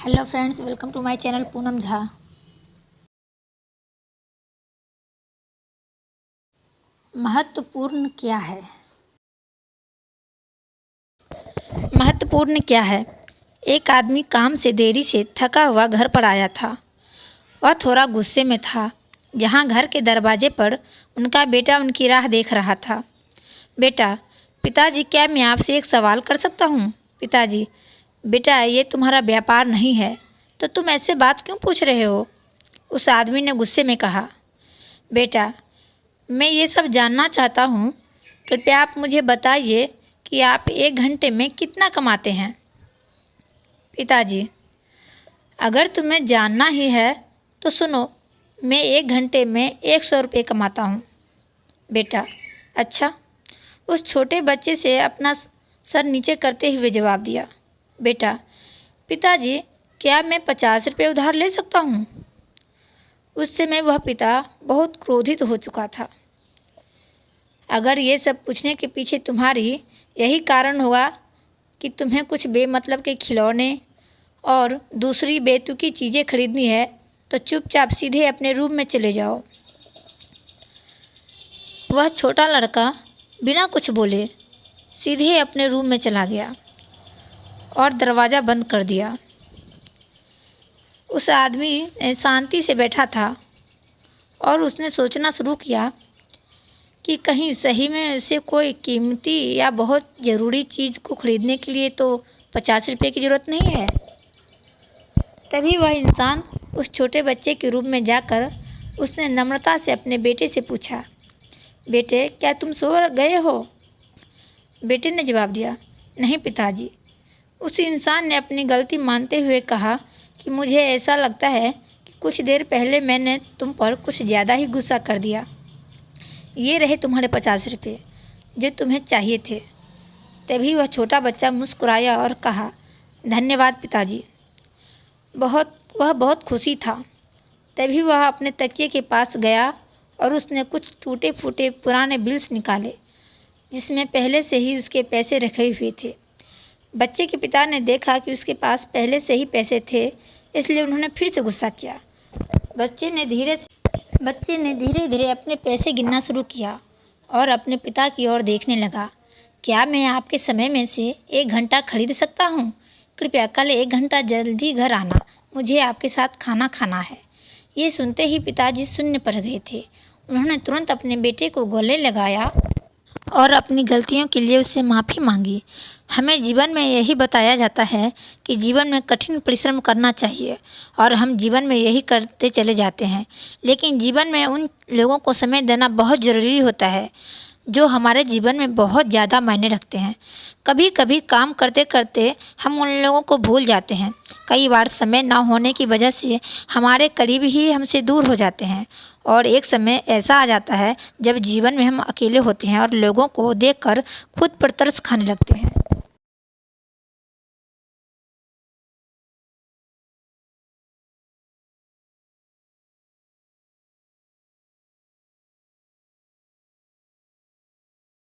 Hello friends, welcome to my channel Poonam Jha. महत्वपूर्ण क्या है? महत्वपूर्ण क्या है? एक आदमी काम से देरी से थका हुआ घर पर आया था। वह थोड़ा गुस्से में था। जहाँ घर के दरवाजे पर उनका बेटा उनकी राह देख रहा था। बेटा, पिताजी, क्या मैं आपसे एक सवाल कर सकता हूँ? पिताजी: बेटा, ये तुम्हारा व्यापार नहीं है, तो तुम ऐसे बात क्यों पूछ रहे हो? उस आदमी ने गुस्से में कहा। बेटा, मैं ये सब जानना चाहता हूँ। कृपया आप मुझे बताइए कि आप 1 घंटे में कितना कमाते हैं? पिताजी: अगर तुम्हें जानना ही है तो सुनो, मैं 1 घंटे में 100 रुपये कमाता हूँ। बेटा: अच्छा। उस छोटे बच्चे से अपना सर नीचे करते हुए जवाब दिया। बेटा: पिताजी, क्या मैं 50 रुपये उधार ले सकता हूँ? उस समय वह पिता बहुत क्रोधित हो चुका था। अगर ये सब पूछने के पीछे तुम्हारी यही कारण होगा कि तुम्हें कुछ बेमतलब के खिलौने और दूसरी बेतुकी चीज़ें खरीदनी है, तो चुपचाप सीधे अपने रूम में चले जाओ। वह छोटा लड़का बिना कुछ बोले सीधे अपने रूम में चला गया और दरवाज़ा बंद कर दिया। उस आदमी शांति से बैठा था और उसने सोचना शुरू किया कि कहीं सही में उसे कोई कीमती या बहुत ज़रूरी चीज़ को खरीदने के लिए तो 50 रुपये की ज़रूरत नहीं है। तभी वह इंसान उस छोटे बच्चे के रूम में जाकर उसने नम्रता से अपने बेटे से पूछा, बेटे, क्या तुम सो गए हो? बेटे ने जवाब दिया, नहीं पिताजी। उस इंसान ने अपनी गलती मानते हुए कहा कि मुझे ऐसा लगता है कि कुछ देर पहले मैंने तुम पर कुछ ज़्यादा ही गुस्सा कर दिया। ये रहे तुम्हारे 50 रुपये जो तुम्हें चाहिए थे। तभी वह छोटा बच्चा मुस्कुराया और कहा, धन्यवाद पिताजी। वह बहुत खुशी था। तभी वह अपने तकिए के पास गया और उसने कुछ टूटे फूटे पुराने बिल्स निकाले जिसमें पहले से ही उसके पैसे रखे हुए थे। बच्चे के पिता ने देखा कि उसके पास पहले से ही पैसे थे, इसलिए उन्होंने फिर से गुस्सा किया। बच्चे ने धीरे धीरे अपने पैसे गिनना शुरू किया और अपने पिता की ओर देखने लगा। क्या मैं आपके समय में से 1 घंटा खरीद सकता हूँ? कृपया कल 1 घंटा जल्दी घर आना, मुझे आपके साथ खाना खाना है। ये सुनते ही पिताजी शून्य पड़ गए थे। उन्होंने तुरंत अपने बेटे को गले लगाया और अपनी गलतियों के लिए उससे माफ़ी मांगी। हमें जीवन में यही बताया जाता है कि जीवन में कठिन परिश्रम करना चाहिए और हम जीवन में यही करते चले जाते हैं। लेकिन जीवन में उन लोगों को समय देना बहुत ज़रूरी होता है जो हमारे जीवन में बहुत ज़्यादा मायने रखते हैं। कभी कभी काम करते करते हम उन लोगों को भूल जाते हैं। कई बार समय ना होने की वजह से हमारे करीब ही हमसे दूर हो जाते हैं और एक समय ऐसा आ जाता है जब जीवन में हम अकेले होते हैं और लोगों को देखकर खुद पर तरस खाने लगते हैं।